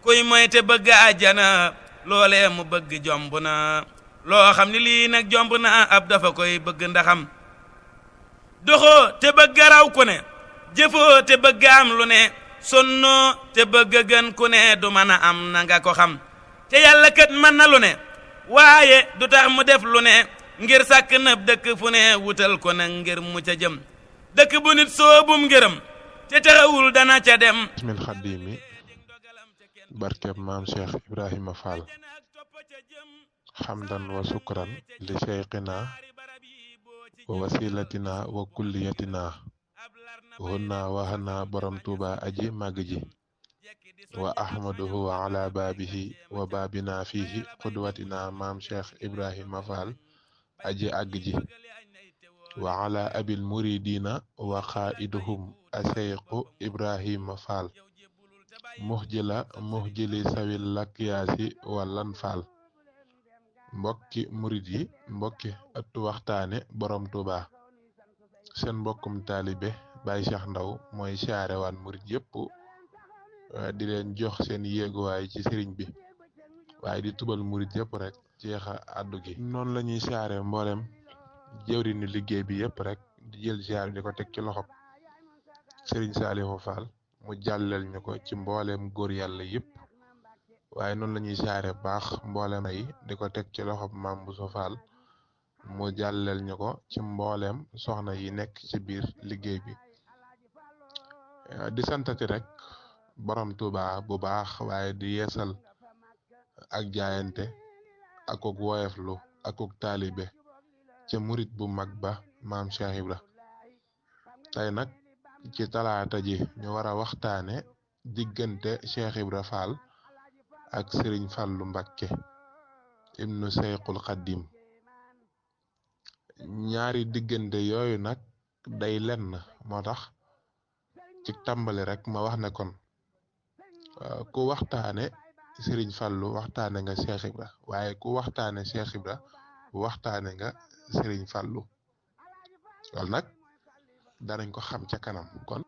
kuy moy te bëgg àjjana loolee mu bëgg jomb na loo xam ni lii nag jomb na ab dafa koy bëgg ndaxam doxoo te bëgg raw ku ne jëfoo te bëgg am lu ne sonnoo te bëgg gën ku ne du mën a am na nga ko xam te yàlla kat mën na lu ne waaye du tax mu def lu ne ngir sàkk nëb dëkk fu ne wutal ko nag ngir mu ca jëm dëkk bu nit soobum ngërëm te taxawul dana ca dem bismil xaddiimi barkeb maam Cheikh Ibrahima Fall xamdan wa sukran li cheikhina wa wasilatina wa kulliyatina hunna waxana borom tuuba aji màgg ji wa ahmaduhu ala baabihi wa baabina fihi qudwatina maam Cheikh Ibrahima Fall aji àgg ji wa ala abil muridina wa qaiduhum aseyqu Ibrahima Fall muxjili sawil lakyaasi wallan Fall mbokki murid yi mbokki ëttu waxtaane borom Tuuba seen mbokkum taalibe Baye Cheikh Ndaw mooy siyaare waan murid yépp di leen jox seen yéeguwaay ci sëriñ bi waaye di tubal murid yépp rek jeexa àddu gi noonu la ñuy siyaare mboolem jëwri ni liggéey bi yépp rek di jël siyaare di ko teg ci loxob sëriñ Saalihu Fall mu jàllel ñu ko ci mboolem góor yàlla yépp waaye noonu la ñuy siyaare baax mboolem ay di ko teg ci loxob Maam Bousso Fall mu jàllel ñu ko ci mboolem soxna yi nekk ci biir liggéey bi di santati rek borom Tuuba bu baax waaye di yeesal ak jaayante akuk woyeflu akuk taalibe ca murit bu mag ba maam Cheikh Ibra tey nag ci talaata ji ñu war a waxtaane diggante Cheikh Ibra Fall ak Sëriñ Fallu Mbakke ibnu Seyxul Xaddim ñaari diggante yooyu nag day lenn moo tax ci tàmbali rek ma wax ne kon ku waxtaane Sëriñ Fallu waxtaane nga Cheikh Ibra waaye ku waxtaane Cheikh Ibra waxtaane nga Sëriñ Fallu loolu nag danañ ko xam ca kanam kon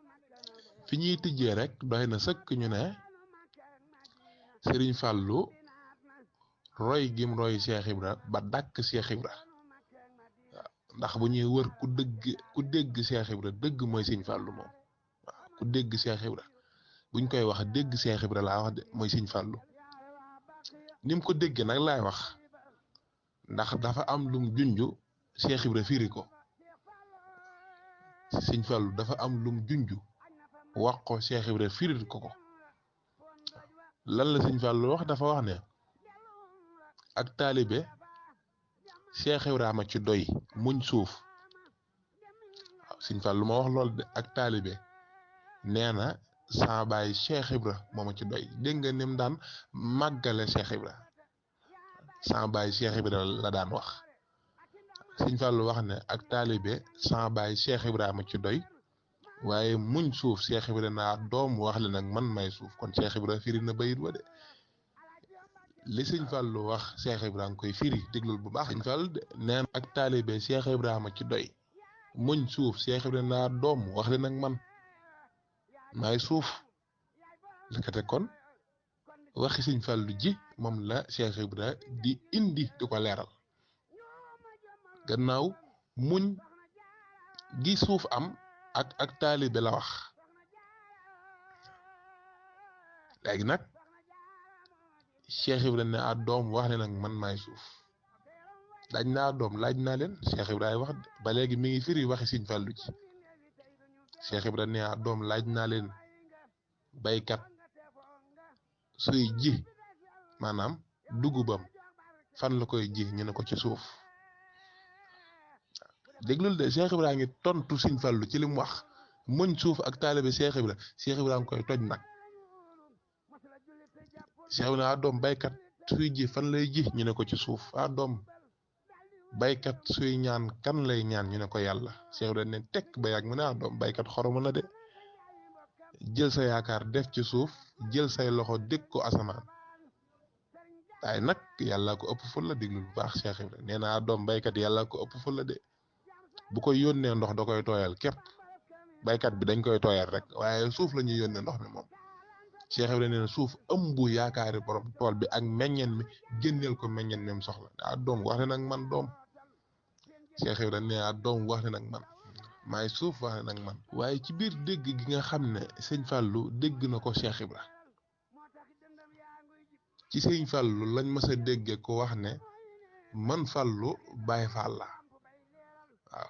fi ñuy tijjee rek doy na sëkk ñu ne Sëriñ Fallu roy gim roy Cheikh Ibra ba dàkk Cheikh Ibra ndax bu ñuy wër ku dégg Cheikh Ibra dëgg mooy Sëriñ Fallu moom waaw ku dégg Cheikh Ibra buñ koy wax dégg Cheikh Ibra laa wax de mooy Sëriñ Fallu nim ko dégg nag laay wax ndax dafa am lum junju Cheikh Ibra firi ko Sëriñ Fallu dafa am lum junju wax ko Cheikh Ibra firi ko lan la Sëriñ Fallu wax dafa wax ne ak taalibe Cheikh Ibrahima ci doy muñ suuf waaw Sëriñ Fallu ma wax lool de ak taalibe nee na sa baay Cheikh Ibra moo ma ci doy dégg nga nim daan màggale Cheikh Ibra sa baay Cheikh Ibra la daan wax Sëriñ Fallu wax ne ak taalibe sa baay Cheikh Ibrahima ci doy waaye muñ suuf Cheikh Ibra naa doom wax le nag man may suuf kon Cheikh Ibra firi na bayit wa de li Sëriñ Fallu wax Cheikh Ibra nga koy firi déglul bu baax Sëriñ Fallu neen ak taalibe Cheikh Ibrahima ci doy muñ suuf Cheikh Ibra naa doom wax le nag man may suuf likate kon waxi Sëriñ Fallu ji moom la Cheikh Ibra di indi di ko leeral gannaaw muñ gi suuf am ak taalibe la wax léegi nag Cheikh Ibra ne a doom wax ne nag man maay suuf laaj naa doom laaj naa leen Cheikh Ibra wax ba léegi mi ngi firi waxi Sëriñ Fallu ci Cheikh Ibra ne a doom laaj naa leen baykat suy ji maanaam dugubam fan la koy ji ñu ne ko ci suuf déglul de Cheikh Ibra ngi tontu Sëriñ Fallu ci li mu wax muñ suuf ak taalibe Cheikh Ibra ngi koy toj nag Cheikh Ibra a doom baykat suy ji fan lay ji ñu ne ko ci suuf a doom baykat suy ñaan kan lay ñaan ñu ne ko yàlla Cheikh Ibra ne tekk ba yàgg mu ne a doom baykat xoromu na de jël sa yaakaar def ci suuf jël say loxo dégg ko asamaan waaye nag yàlla ko ëpp ful la déglul bu baax Cheikh Ibra nee na a doom baykat yàlla ko ëpp ful la de bu koy yónnee ndox da koy tooyal képp baykat bi dañ koy tooyal rek waaye suuf la ñuy yónnee ndox mi moom Cheikh Ibra nee na suuf ëmb yaakaari borom tool bi ak meññeen mi génneel ko meññeen mi mu soxla ah doom wax ne nag man doom Cheikh Ibra nee na doom wax ne nag man maay suuf wax ne nag man waaye ci biir dégg gi nga xam ne sëñ Fallou dégg na ko Cheikh Ibra ci sëñ Fallou lañ mës a déggee ko wax ne man Fallou Baye Fall la waaw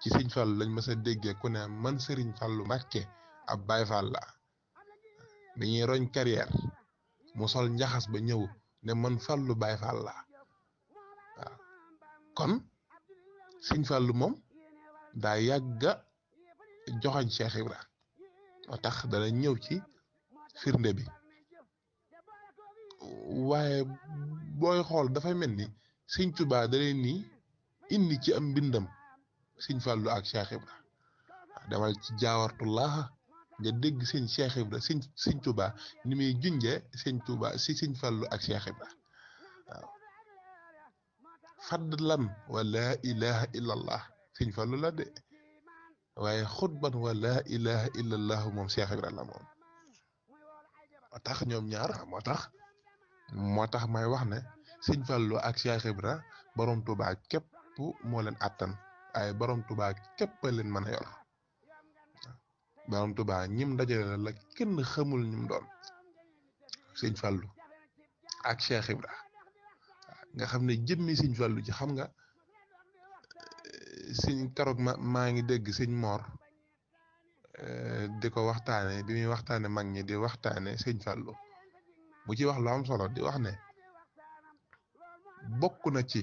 ci sëñ Fallou lañ mës a déggee ku ne man Serigne Fallou Mbacké ab Baye Fall la dañuy roñ carrière mu sol njaxas ba ñëw ne man Fallou Baye Fall la waaw kon sëñ Fallou moom daa yàgga joxañ Cheikh Ibra moo tax dana ñëw ci firnde bi waaye booy xool dafay mel ni sëñ Tuubaa da leen ni indi ci am mbindam sëñ Fallou ak Cheikh Ibra demal ci jaawartullah nga dégg sëñ Cheikh Ibra sëñ Tuubaa ni muy junje sëñ Tuubaa si sëñ Fallou ak Cheikh Ibra waaw fadlan wa laa ilaha illallah sëñ Fallou la de waaye xutban wa laa ilaha illallah moom Cheikh Ibra la moom moo tax ñoom ñaar moo tax may wax ne sëñ Fallou ak Cheikh Ibra borom Tuubaa képp moo leen attan waaye borom Tuubaa képp leen mën a yor borom Tuubaa ñim dajale la kenn xamul ñim doon sëñ Fallou ak Cheikh Ibra nga xam ne jëmmi sëñ Fallou ji xam nga sëñ karoog maa ngi dégg sëñ Mor di ko waxtaane bi muy waxtaane mag ñi di waxtaane sëñ Fallou mu ci wax lu am solo di wax ne bokk na ci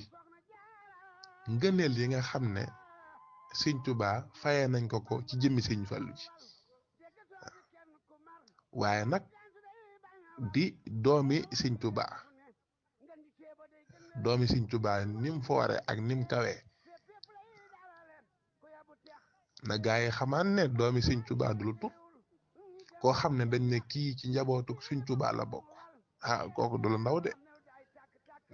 ngëneel yi nga xam ne sëñ Tuubaa faye nañ ko ci jëmmi sëñ Fallou ji waaye nag di doomi sëñ Tuubaa nim foore ak nim kawee na gaa yi xamaan ne doomi sëñ Tuubaa du lu tut koo xam ne dañ ne kii ci njabootu sëñ Tuubaa la bokk ah kooku du la ndaw de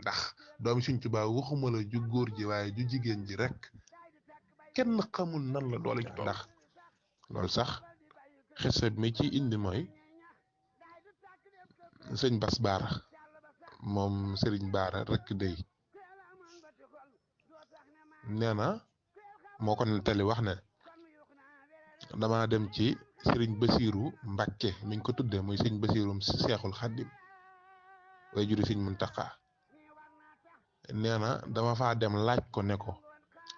ndax doomi sëñ Tuubaa waxuma la ju góor ji waaye ju jigéen ji rek kenn xamul nan la doole ci ndax loolu sax xisa mi ci indi mooy sëñ Bas Baara moom Sëriñ Baara rek dey nee na moo ko nettali wax ne dama dem ci sëriñ Basiiru Mbàkke mi ngi ko tudde muy sëñ Basiirum Seexul Xaddim way juri sëñ Muntaxa nee na dama faa dem laaj ko ne ko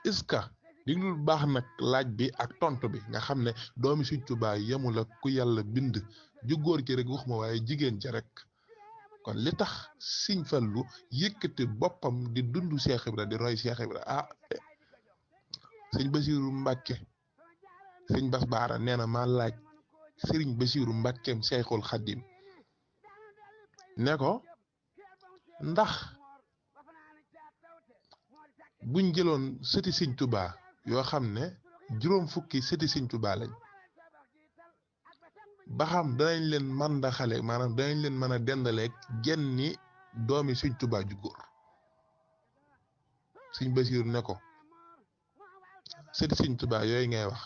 est-ce que diglul baax nag laaj bi ak tontu bi nga xam ne doomi sëñ Tuubaa yemul ak ku yàlla bind ju góor ki rek waxuma waaye jigéen ca rek kon li tax sëñ Fallu yëkkati boppam di dund Cheikh Ibra di roy Cheikh Ibra sëñ Basiiru Mbàkke sëñ Bas Baara nee na maa laaj sëriñ Basiiru Mbàkkeem Seexul Xaddim ne ko ndax buñ jëloon sëti sëñ Tuubaa yoo xam ne juróom fukki sëti sëñ Tuubaa lañ ba xam danañ leen màndaxale maanaam danañ leen mën a dendaleeg genni doomi sëñ Tuubaa ju góor sëñ Basiiru ne ko sëti sëñ Tuubaa yooyu ngay wax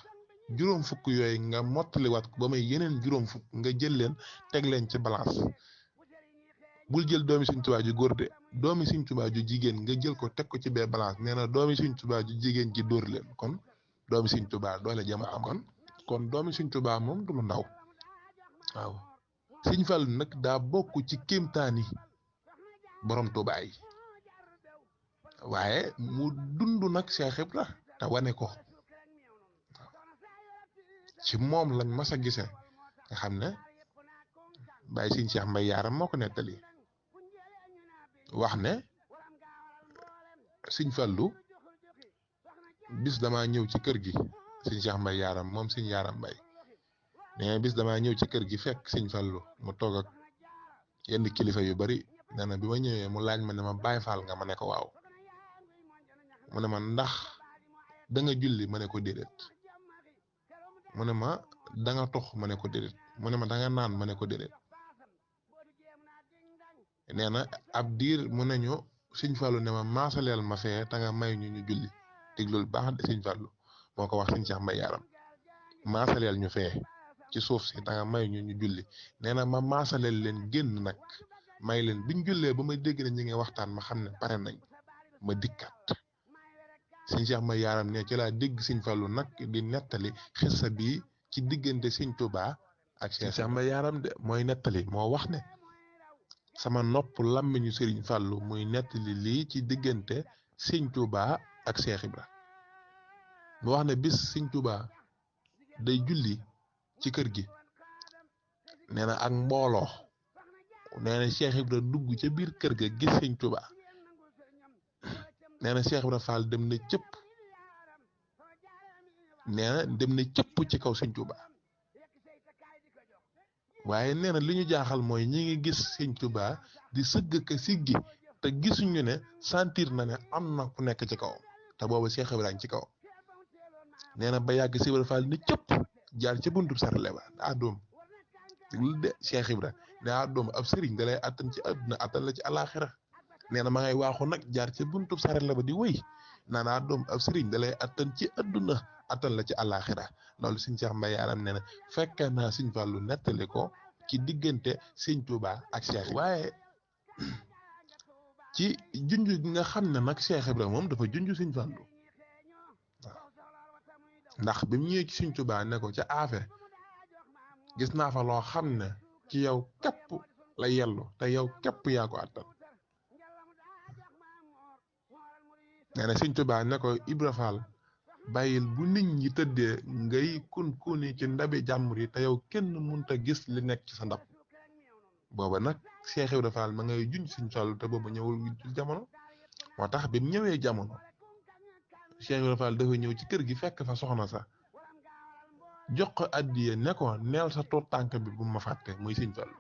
juróom fukk yooyu nga mottaliwaat ko ba may yeneen juróom fukk nga jël leen teg leen ci balance bul jël doomi sëñ Tuubaa ju góor de doomi sëñ Tuubaa ju jigéen nga jël ko teg ko ci bee balance nee na doomi sëñ Tuubaa ju jigéen ji dóor leen kon doomi sëñ Tuubaa doole jama am kon doomi sëñ Tuubaa moom du lu ndaw waaw sëñ Fallu nag daa bokk ci kéemtaani borom Tuubaa yi waaye mu dund nag Cheikh Ibra te wane ko ci moom lañ mas a gise nga xam ne bàyyi sëñ Cheikh Mbay Yaaram moo ko nettali wax ne sëñ Fallu bis dama ñëw ci kër gi sëñ Cheikh Mbay Yaaram moom sëñ Yaaram Mbay mais bis dama ñëw ci kër gi fekk sëñ Fallu mu toog ak yenn kilifa yu bari nee na bi ma ñëwee mu laaj ma ne ma Baay Faal nga ma ne ko waaw mu ne ma ndax da nga julli ma ne ko déedéet mu ne ma da nga tox ma ne ko déedéet mu ne ma da nga naan ma ne ko déedéet nee na ab diir mu ne ñu sëñ Fallu ne ma maasaleel ma fee te nga may ñu ñu julli déglul baax de sëñ Fallu moo ko wax sëñ Cheikh Mbay Yaaram maasaleel ñu fee ci suuf si da nga may ñu julli nee na ma maasaleel leen génn nag may leen biñ jullee ba ma dégg ne ñi ngi waxtaan ma xam ne pare nañ ma dikkat sëñ Cheikh ma yaaram ne ci laa dégg sëñ Fallu nag di nettali xissa bi ci diggante sëñ Tuubaa ak sëñ Cheikh ma yaaram de mooy nettali moo wax ne sama nopp làmmiñu sëriñ Fallu muy nettali lii ci diggante sëñ Tuubaa ak Cheikh Ibra mu wax ne bis sëñ Tuubaa day julli ci kër gi nee na ak mbooloo nee na Cheikh Ibra dugg ca biir kër ga gis sëñ Tuubaa nee na Cheikh Ibra Fall dem na cëpp nee na dem na cëpp ci kaw sëñ Tuubaa waaye nee na li ñu jaaxal mooy ñi ngi gis sëñ Tuubaa di sëgg ka siggi te gisuñu ne sentir na ne am na ku nekk ci kaw te boobu Cheikh Ibra ci kaw nee na ba yàgg Cheikh Ibra Fall ni cëpp jaar ca buntu sarale ba daa doom lu de Cheikh Ibra daa doom ab sëriñ da lay attan ci àdduna attan la ci alaxira nee na ma ngay waaxu nag jaar ca buntu sarale ba di wëy naa daa doom ab sëriñ da lay attan ci àdduna attan la ci alaxira loolu sëñ Cheikh Mbaye Yaram nee na fekk naa sëñ Fallu nettali ko ci diggante sëñ Tuubaa ak Cheikh waaye ci junj gi nga xam ne nag Cheikh Ibra moom dafa junj sëñ Fallu ndax bi mu ñëwee ci sëñ Tuubaa ne ko ca aafe gis naa fa loo xam ne ci yow képp la yellu te yow képp yaa ko attan nee na sëñ Tuubaa ne ko Ibra Fall bàyyil bu nit ñi tëddee ngay kun ci ndabi jàmbur yi te yow kenn mënta gis li nekk ci sa ndab booba nag Cheikh Ibra Fall ma ngay junj sëñ Fallu te booba ñëwul jamono moo tax bi mu ñëwee jamono Cheikh Ibra Fall dafa ñëw ci kër gi fekk fa soxna sa jox ko addiye ne ko neel sa tuut tànk bi bu ma fàtte muy sëñ Fallu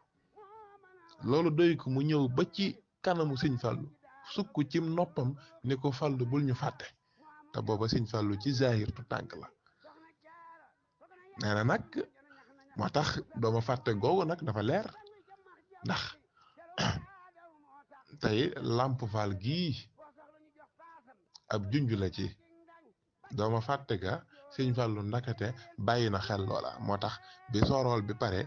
loolu doy ko mu ñëw ba ci kanamu sëñ Fallu sukk ci noppam ni ko Fallu bul ñu fàtte te booba sëñ Fallu ci zahir tu tànk la nee na nag moo tax dooma fàtte googu nag dafa leer ndax tey Lamp Fall gii ab junj la ci dooma fàtte ga sëñ Fallu ndakate bàyyi na xel loola moo tax bi soorool bi pare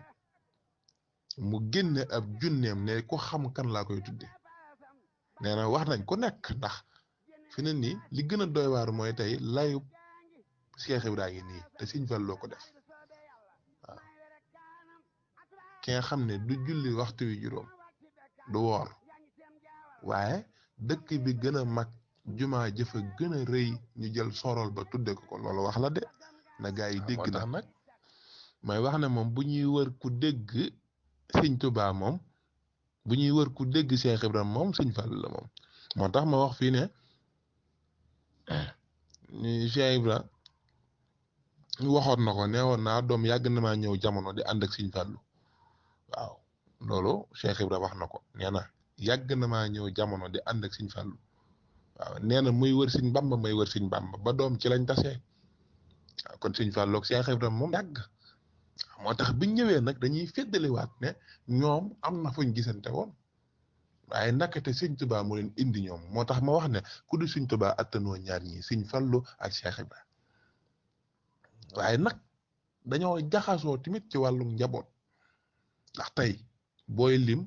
mu génne ab junneem ne ku xam kan laa koy tudde nee na wax nañ ku nekk ndax fi ne nii li gën a doy waar mooy tey layu Cheikh Ibra ngi nii te sëñ Fallu ko def waaw ki nga xam ne du julli waxtu wi juróom du woor waaye dëkk bi gën a mag jumaa jëfa gën a rëy ñu jël sorol ba tudde ko loolu wax la de na gaa yi dégg na nag may wax ne moom bu ñuy wër ku dégg sëñ Tuubaa moom bu ñuy wër ku dégg Cheikh Ibrahima moom sëñ Fallu la moom moo tax ma wax fii ne Cheikh Ibrahima waxoon na ko neewoon naa doom yàgg na maa ñëw jamono di ànd ak sëñ Fallu waaw loolu Cheikh Ibrahima wax na ko nee na yàgg na maa ñëw jamono di ànd ak sëñ Fallu waaw nee na muy wër sëñ Bamba may wër sëñ Bamba ba doom ci lañ tasee waaw kon sëñ Fallu ak Cheikh Ibrahima moom yàgg moo tax biñ ñëwee nag dañuy féddaliwaat ne ñoom am na fuñ gisante woon waaye ndakate sëñ Tuubaa mu leen indi ñoom moo tax ma wax ne ku di sëñ Tuubaa attanoo ñaar ñi sëñ Fallu ak Cheikh Ibrahima waaye nag dañoo jaxasoo tamit ci wàllum njaboot ndax tey booy lim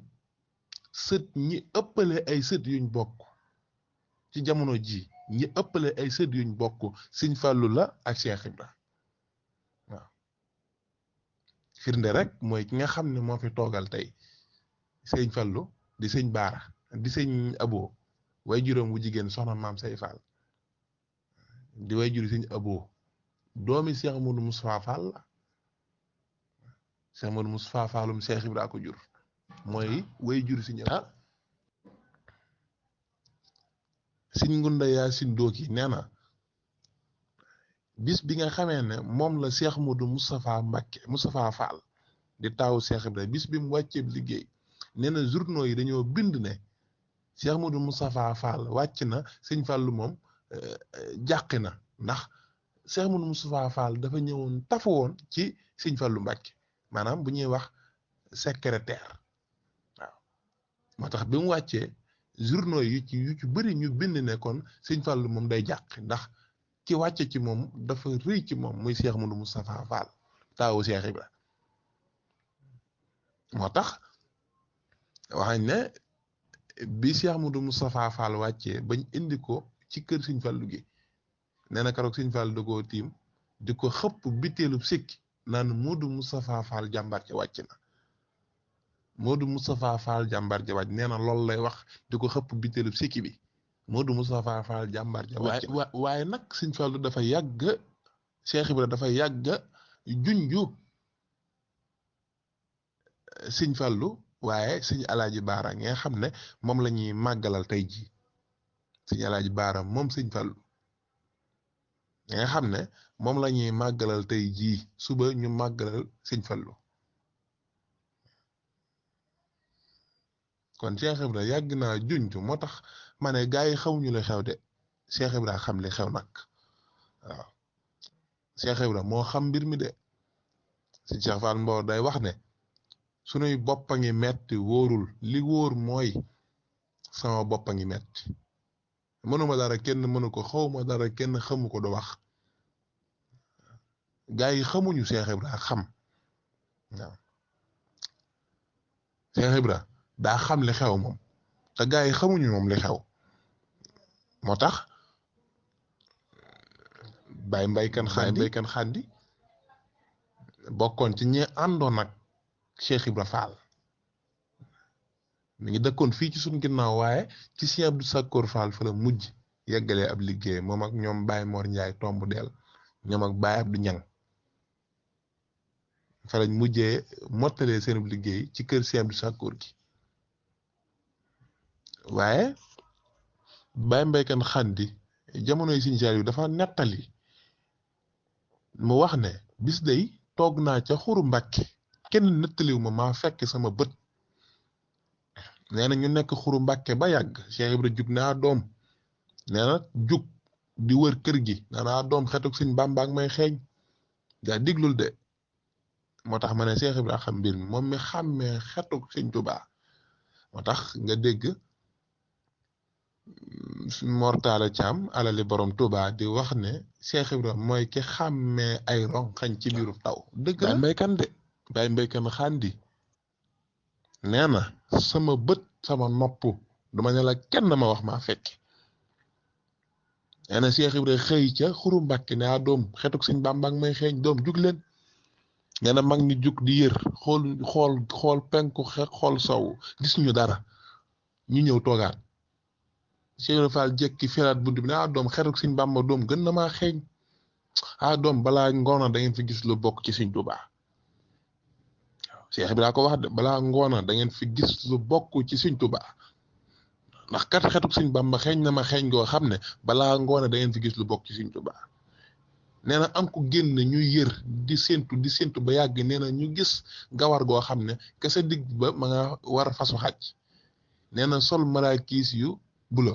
sët ñi ëppale ay sët yuñ bokk ci jamono ji ñi ëppale ay sët yuñ bokk sëñ Fallu la ak Cheikh Ibra waaw firnde rek mooy ki nga xam ne moo fi toogal tey sëñ Fallu di sëñ Baara di sëñ Abo way juróom wu jigéen soxna maam say Fall di way juri sëñ Abo doomi Cheikh Modou Moustapha Fall la Cheikh Modou Moustapha Fallum Cheikh Ibra ko jur mooy way juri sëñ Abo sëñ Ngunda Yaasin Dooki nee na bis bi nga xamee ne moom la Cheikh Modou Moustapha Fall di taawu Cheikh Ibra bis bi mu wàccee liggéey nee na journaux yi dañoo bind ne Cheikh Modou Moustapha Fall wàcc na sëñ Fallu moom jàqi na ndax Cheikh Modou Moustapha Fall dafa ñëwoon tafu woon ci sëñ Fallu Mbàkke maanaam bu ñuy wax secrétaire waaw moo tax bi mu wàccee journaux yi yu ci bëri ñu bind ne kon sëñ Fallu moom day jàq ndax ki wàcce ci moom dafa rëy ci moom muy Cheikh Modou Moustapha Fall taawu Cheikh Ibra moo tax waxañ ne bi Cheikh Modou Moustapha Fall wàccee bañ indi ko ci kër Sëñ Fallu gi nee na keroog Sëñ Fall da koo tiim di ko xëpp biteelub sikki naan Modou Moustapha Fall jàmbaar ja wàcc na Modou Moustapha Fall jàmbaar ja wàcc nee na loolu lay wax di ko xëpp biteelub sikki bi Modou Moustapha Fall jàmbaar ja wàcc na waaye nag Sëñ Fallu dafa yàgg Cheikh Ibra dafa yàgg junju Sëñ Fallu waaye Sëñ Alaaji Baara nga xam ne moom la ñuy màggalal tey jii Sëñ Alaaji Baara moom Sëñ Fallu nga xam ne moom la ñuy màggalal tey jii suba ñu màggalal Sëñ Fallu kon Cheikh Ibra yàgg naa junju moo tax ma ne gaa yi xamuñu li xew de Cheikh Ibra xam li xew nag waaw Cheikh Ibra moo xam mbir mi de Sëñ Cheikh Fall Mbaor day wax ne sunuy boppa ngi metti wóorul li wóor mooy sama boppa ngi metti mënuma dara kenn mënu ko xawma dara kenn xamu ko du wax gaa yi xamuñu Cheikh Ibra xam waaw Cheikh Ibra daa xam li xew moom te gaa yi xamuñu moom li xew moo tax Baye Mbaykan Xandi bokkoon ci ñi àndoon ak Cheikh Ibra Fall mi ngi dëkkoon fii ci suñ ginnaaw waaye ci Sëñ Abdou Sakkoor Fall fa la mujj yeggalee ab liggéey moom ak ñoom Baye Mor Ndiaye tomb del ñoom ak Baye Abdou Ñang fa lañ mujjee mottalee seen liggéey ci kër Sëñ Abdou Sakkoor gi waaye Baye Mbaykan Xandi jamonoy Sëñ Saaliw dafa nettali mu wax ne bis day toog naa ca xuru Mbàkke kenn nettaliw ma maa fekk sama bët nee na ñu nekk xuru Mbàkke ba yàgg Cheikh Ibra jug naa doom nee na jug di wër kër gi naa doom xetuk Sëñ Bàmba ak may xeeñ gaa diglul de moo tax ma ne Cheikh Ibra xam mbir mi moom mi xàmmee xetuk Sëñ Tuubaa moo tax nga dégg Mortala Caam alali borom Tuubaa di wax ne Cheikh Ibra mooy ki xàmmee ay ronxañ ci biiru taw dëgg la Mbaykan de Baye Mbaykan Xandi nee na sama bët sama nopp duma ne la kenn ma wax maa fekk nee na Cheikh Ibra xëy ca xuru Mbàkke ne a doom xetuk Sëñ Bàmba ak may xeeñ doom jug leen nee na mag ñi jug di yër xool penku xool sow gis ñu dara ñu ñëw toogaat Cheikh Ibra Fall jekki firaat bunt bi ne a doom xetuk Sëñ Bàmba doom gën na maa xeeñ a doom balaa ngoona da ngeen fi gis lu bokk ci Sëñ Tuubaa Cheikh Ibra ko wax de balaa ngoona da ngeen fi gis lu bokk ci Sëñ Tuubaa ndax kat xetuk Sëñ Bàmba xeeñ na ma xeeñ goo xam ne balaa ngoona da ngeen fi gis lu bokk ci Sëñ Tuubaa nee na am ko génn ñu yër di séntu ba yàgg nee na ñu gis gawar goo xam ne ke sa digg ba ma nga war fasu xaj nee na sol maraakiis yu bula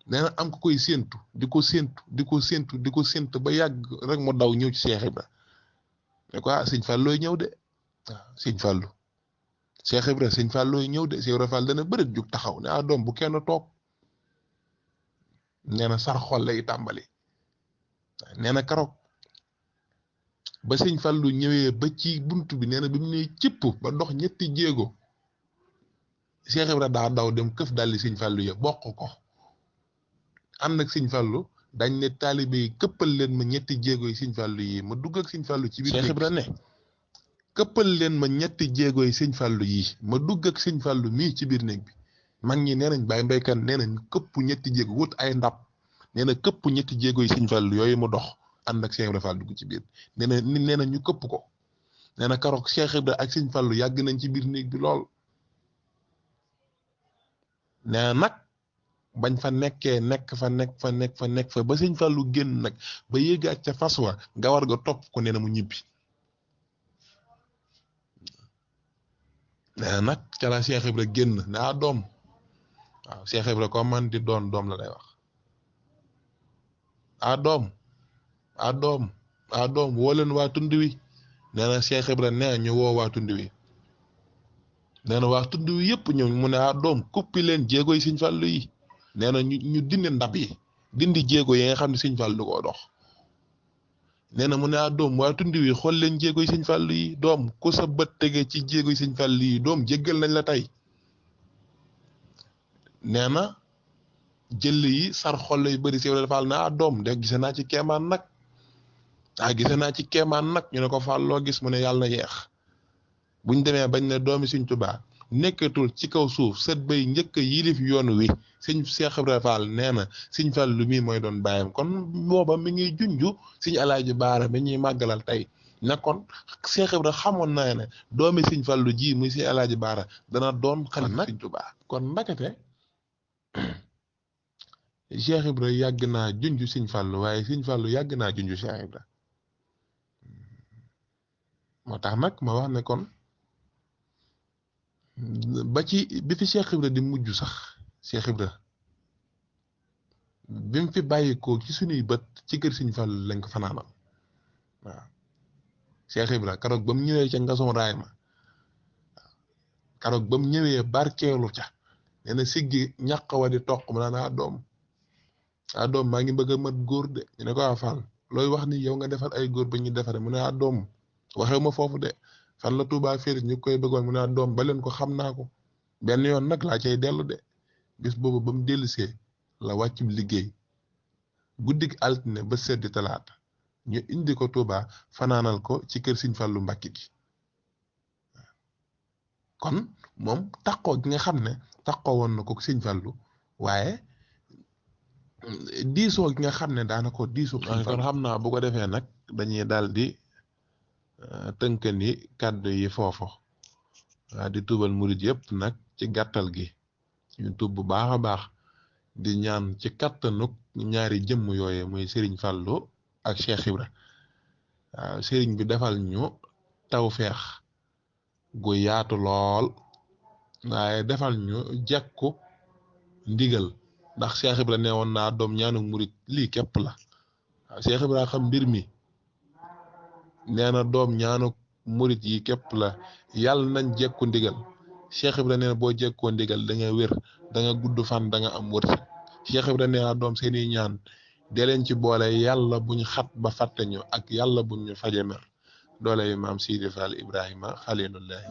nee na am ko koy séntu di ko séntu ba yàgg rek mu daw ñëw ci Cheikh Ibra ne ko Sëñ Fallu looy ñëw de waaw Sëñ Fallu Cheikh Ibra Sëñ Fallu looy ñëw de Cheikh Ibra Fall dana bërit jug taxaw ne doom bu kenn toog nee na sar xol lay tàmbali nee na keroog ba Sëñ Fallu ñëwee ba ci buntu bi nee na bi mu ne cëpp ba dox ñetti jéego Cheikh Ibra daa daw dem këf daldi Sëñ Fallu ya bokk ko ànd ak Sëñ Fallu dañ ne taalibe yi këppal leen ma ñetti jéego yi Sëñ Fallu yi ma dugg ak Sëñ Fallu ci biir Cheikh Ibra ne këppal leen ma ñetti jéego yi Sëñ Fallu yi ma dugg ak Sëñ Fallu mii ci biir néeg bi mag ñi nee nañ Baye Mbaykan nee nañ këpp ñetti jéego wut ay ndab nee na këpp ñetti jéego yi Sëñ Fallu yooyu mu dox ànd ak Cheikh Ibra Fall dugg ci biir nee na ñu këpp ko nee na keroog Cheikh Ibra ak Sëñ Fallu yàgg nañ ci biir néeg bi lool nee na nag bañ fa nekkee nekk fa ba Sëñ Fallu génn nag ba yéegaat ca fas wa gawar ga topp ko nee na mu ñibbi nee na nag ca la Cheikh Ibra génn ne doom waaw Cheikh Ibra ko man di doom la lay wax doom woo leen waa tund wi nee na Cheikh Ibra nee ñu woo waa tund wi nee na waa tund wi yëpp ñëw mu ne doom kuppi leen jéego yi Sëñ Fallu yi nee na ñu dindi ndab yi dindi jéego yi nga xam ne Sëñ Fallu du ko dox nee na mu ne doom waa tund wi xool leen jéegoy sëñ Fàllu yi doom ku sa bët tege ci jéegoy sëñ Fàllu yi doom jéggal nañ la tey nee na jël yi sar xol lay bëri si dafa faal na doom de gise naa ci keemaan nag gise naa ci keemaan nag ñu ne ko Fall loo gis mu ne yàlla na yeex buñ demee bañ ne doomi Sëñ Tuubaa nekkatul ci kaw suuf sët bay njëkk yilif yoon wi sëñ Cheikh Ibra Fall nee na sëñ Fallu mii mooy doon bàyyam kon booba mi ngi junju sëñ Alaaji Baara mi ñuy màggalal tey ne kon Cheikh Ibra xamoon naa ne doomi sëñ Fallu ji muy sëñ Alaaji Baara dana doon xalifa Sëñ Tuubaa kon ndakate Cheikh Ibra yàgg naa junju sëñ Fallu waaye sëñ Fallu yàgg naa junju Cheikh Ibra moo tax nag ma wax ne kon ba ci bi fi Cheikh Ibra di mujj sax Cheikh Ibra bi mu fi bàyyikoo ci suñuy bët ci kër Sëñ Fallu lañ ko fanaanal waaw Cheikh Ibra karoog ba mu ñëwee ca ngason raay ma karoog ba mu ñëwee barkeelu ca nee na siggi ñàq wa di toq mu naan doom maa ngi bëgg a mat góor de ñu ne ko Fall looy wax ni yow nga defar ay góor ba ñu defare mu ne doom waxew ma foofu de fan la Touba féeri ñu koy bëggoon mu ne doom ba leen ko xam naa ko benn yoon nag laa cay dellu de bis boobu ba mu dellusee la wàccub liggéey guddik altine ba seddi talaata ñu indi ko Touba fanaanal ko ci kër Sëñ Fallu Mbàkke gi kon moom taqoo gi nga xam ne taqoo woon na ko Sëñ Fallu waaye diisoo gi nga xam ne daana ko diisoo kon xam naa bu ko defee nag dañuy daal di tënkani kàddu yi foofu di tuubal murid yëpp nag ci gàttal gi ñu tuub bu baax a baax di ñaan ci kattanuk ñaari jëmm yooye muy Serigne Fallou ak Cheikh Ibra waaw Serigne bi defal ñu tawfeex gu yaatu lool waaye defal ñu jekku ndigal ndax Cheikh Ibra ne woon naa doom ñaanu murid lii képp la waaw Cheikh Ibra xam mbir mi nee na doom ñaanu murit yi képp la yàlla nañ jekku ndigal Cheikh Ibra nee na boo jekkoo ndigal da nga wér da nga gudd fan da nga am wërsëg Cheikh Ibra nee na doom seeni ñaan dee leen ci boole yàlla buñ xat ba fàtte ñu ak yàlla buñ ñu faje mer doole yi maam Sidi Fall Ibrahima xalilullahi